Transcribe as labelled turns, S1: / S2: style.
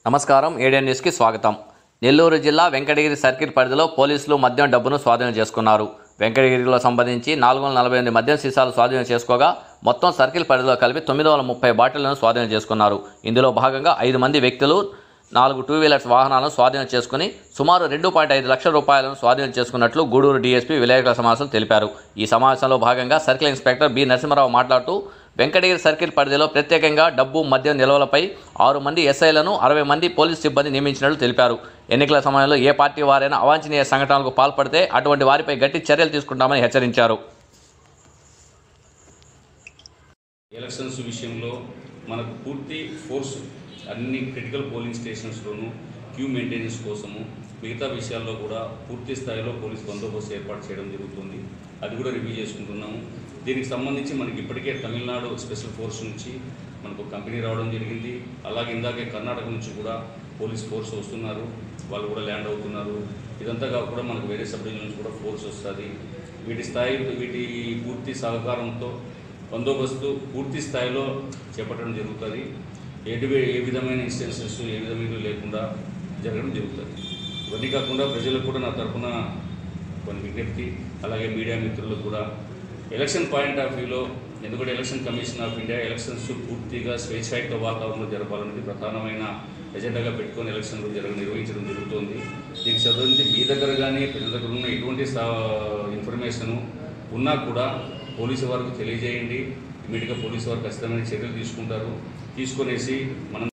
S1: నమస్కారం ఏడియన్ న్యూస్కి స్వాగతం. నెల్లూరు జిల్లా వెంకటగిరి సర్కిల్ పరిధిలో పోలీసులు మద్యం డబ్బును స్వాధీనం చేసుకున్నారు. వెంకటగిరిలో సంబంధించి 448 మద్యం సీసాలు స్వాధీనం చేసుకోగా మొత్తం సర్కిల్ పరిధిలో కలిపి 930 బాటిళ్లను స్వాధీనం చేసుకున్నారు. ఇందులో భాగంగా 5 మంది వ్యక్తులు 4 2 వీలర్స్ వాహనాలను స్వాధీనం చేసుకుని సుమారు 2.5 లక్షల రూపాయలను స్వాధీనం చేసుకున్నట్లు గూడూరు డీఎస్పీ విలేకరుల సమావేశంలో తెలిపారు. ఈ సమావేశంలో భాగంగా సర్కిల్ ఇన్స్పెక్టర్ బి నరసింహారావు మాట్లాడుతూ వెంకటగిరి సర్కిల్ పరిధిలో ప్రత్యేకంగా డబ్బు మద్యం నిల్వలపై 6 మంది ఎస్ఐలను 60 మంది పోలీసు సిబ్బంది నియమించినట్లు తెలిపారు. ఎన్నికల సమయంలో ఏ పార్టీ వారైనా అవాంఛనీయ సంఘటనలకు పాల్పడితే అటువంటి వారిపై గట్టి చర్యలు తీసుకుంటామని హెచ్చరించారు.
S2: ఎలక్షన్స్ విషయంలో మనకు పూర్తి ఫోర్స్ అన్ని క్రిటికల్ పోలింగ్ స్టేషన్స్లోనూ క్యూ మెయింటెనెన్స్ కోసము మిగతా విషయాల్లో కూడా పూర్తి స్థాయిలో పోలీస్ బందోబస్తు ఏర్పాటు చేయడం జరుగుతుంది. అది కూడా రివ్యూ చేసుకుంటున్నాము. దీనికి సంబంధించి మనకి ఇప్పటికే తమిళనాడు స్పెషల్ ఫోర్స్ నుంచి మనకు కంపెనీ రావడం జరిగింది. అలాగే ఇందాకే కర్ణాటక నుంచి కూడా పోలీస్ ఫోర్స్ వస్తున్నారు, వాళ్ళు కూడా ల్యాండ్ అవుతున్నారు. ఇదంతా కాకుండా మనకు వేరే సబ్ డివిజన్ నుంచి కూడా ఫోర్స్ వస్తుంది. వీటి పూర్తి సహకారంతో బందోబస్తు పూర్తి స్థాయిలో చేపట్టడం జరుగుతుంది. ఏ విధమైన ఇన్సిడెన్సెస్ ఏ విధమైన లేకుండా జరగడం జరుగుతుంది. ఇవన్నీ కాకుండా ప్రజలకు కూడా నా తరఫున కొన్ని విజ్ఞప్తి, అలాగే మీడియా మిత్రులకు కూడా ఎలక్షన్ పాయింట్ ఆఫ్ వ్యూలో, ఎందుకంటే election commission of India elections పూర్తిగా స్వేచ్ఛాయుత వాతావరణంలో జరపాలనేది ప్రధానమైన ఎజెండాగా పెట్టుకొని ఎలక్షన్లు నిర్వహించడం జరుగుతుంది. దీనికి సంబంధించి మీ దగ్గర కానీ ప్రజల దగ్గర ఉన్న ఎటువంటి ఇన్ఫర్మేషను ఉన్నా కూడా పోలీసు వారికి తెలియజేయండి. ఇమీడియట్గా పోలీసు వారు ఖచ్చితమైన చర్యలు తీసుకుంటారు. తీసుకొనేసి మనం